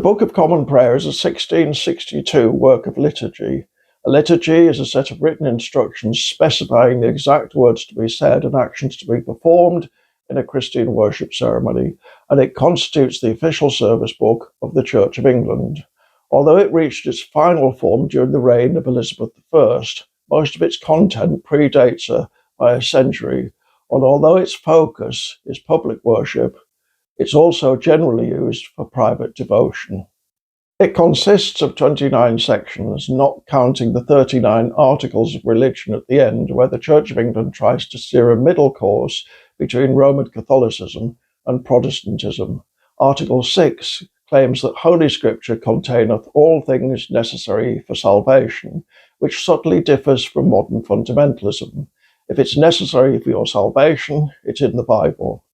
Book of Common Prayer is a 1662 work of liturgy. A liturgy is a set of written instructions specifying the exact words to be said and actions to be performed in a Christian worship ceremony, and it constitutes the official service book of the Church of England. Although it reached its final form during the reign of Elizabeth I, most of its content predates her by a century, and although its focus is public worship, it's also generally used for private devotion. It consists of 29 sections, not counting the 39 articles of religion at the end, where the Church of England tries to steer a middle course between Roman Catholicism and Protestantism. Article 6 claims that Holy Scripture containeth all things necessary for salvation, which subtly differs from modern fundamentalism. If it's necessary for your salvation, it's in the Bible.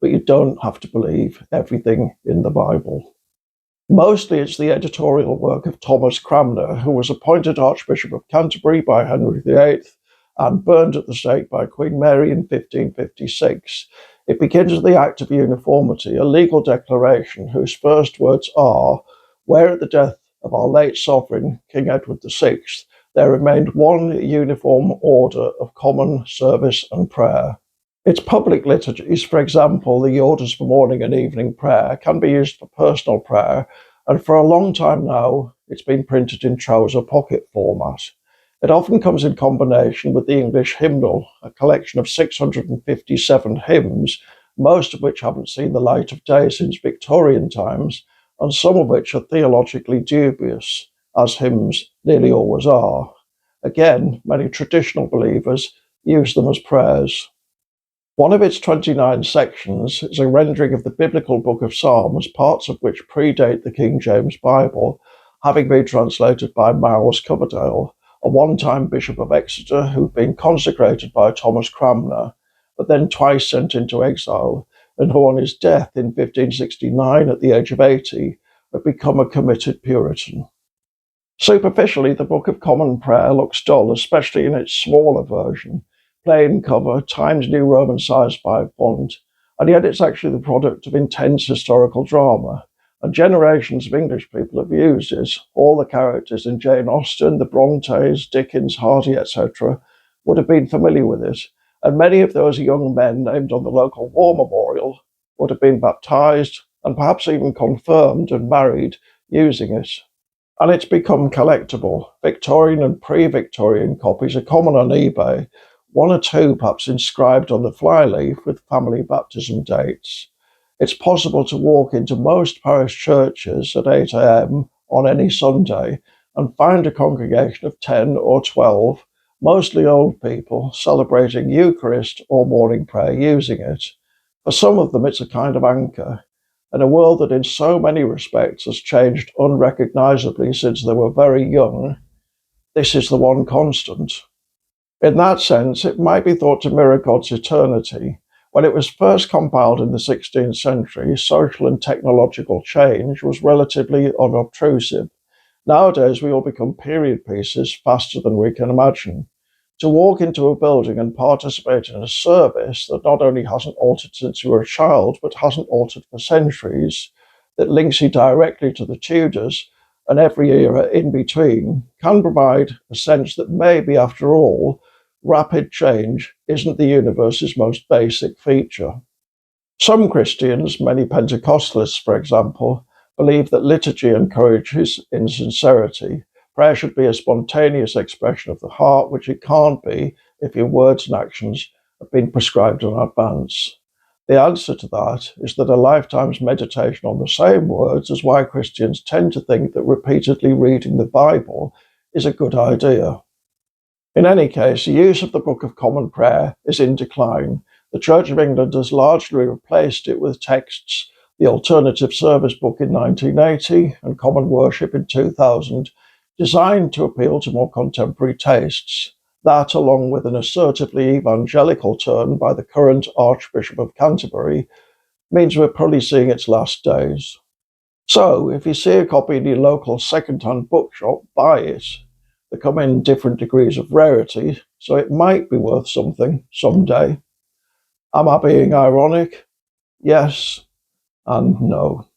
But you don't have to believe everything in the Bible. Mostly it's the editorial work of Thomas Cranmer, who was appointed Archbishop of Canterbury by Henry VIII and burned at the stake by Queen Mary in 1556. It begins with the Act of Uniformity, a legal declaration whose first words are, "Where at the death of our late sovereign, King Edward VI, there remained one uniform order of common service and prayer." Its public liturgies, for example, the orders for morning and evening prayer, can be used for personal prayer, and for a long time now, it's been printed in trouser pocket format. It often comes in combination with the English hymnal, a collection of 657 hymns, most of which haven't seen the light of day since Victorian times, and some of which are theologically dubious, as hymns nearly always are. Again, many traditional believers use them as prayers. One of its 29 sections is a rendering of the biblical book of Psalms, parts of which predate the King James Bible, having been translated by Miles Coverdale, a one-time Bishop of Exeter who'd been consecrated by Thomas Cranmer, but then twice sent into exile, and who on his death in 1569 at the age of 80 had become a committed Puritan. Superficially, the Book of Common Prayer looks dull, especially in its smaller version, plain cover, Times New Roman size 5 font, and yet it's actually the product of intense historical drama, and generations of English people have used it. All the characters in Jane Austen, the Brontes, Dickens, Hardy, etc. would have been familiar with it, and many of those young men named on the local war memorial would have been baptized and perhaps even confirmed and married using it. And it's become collectible. Victorian and pre-Victorian copies are common on eBay, one or two perhaps inscribed on the flyleaf with family baptism dates. It's possible to walk into most parish churches at 8 a.m. on any Sunday and find a congregation of 10 or 12, mostly old people, celebrating Eucharist or morning prayer using it. For some of them, it's a kind of anchor. In a world that in so many respects has changed unrecognisably since they were very young, this is the one constant. In that sense, it might be thought to mirror God's eternity. When it was first compiled in the 16th century, social and technological change was relatively unobtrusive. Nowadays, we all become period pieces faster than we can imagine. To walk into a building and participate in a service that not only hasn't altered since you were a child, but hasn't altered for centuries, that links you directly to the Tudors and every era in between, can provide a sense that maybe, after all, rapid change isn't the universe's most basic feature. Some Christians, many Pentecostalists for example, believe that liturgy encourages insincerity. Prayer should be a spontaneous expression of the heart, which it can't be if your words and actions have been prescribed in advance. The answer to that is that a lifetime's meditation on the same words is why Christians tend to think that repeatedly reading the Bible is a good idea. In any case, the use of the Book of Common Prayer is in decline. The Church of England has largely replaced it with texts, the Alternative Service Book in 1980 and Common Worship in 2000, designed to appeal to more contemporary tastes. That, along with an assertively evangelical turn by the current Archbishop of Canterbury, means we're probably seeing its last days. So, if you see a copy in your local second-hand bookshop, buy it. They come in different degrees of rarity, so it might be worth something someday. Am I being ironic? Yes and no.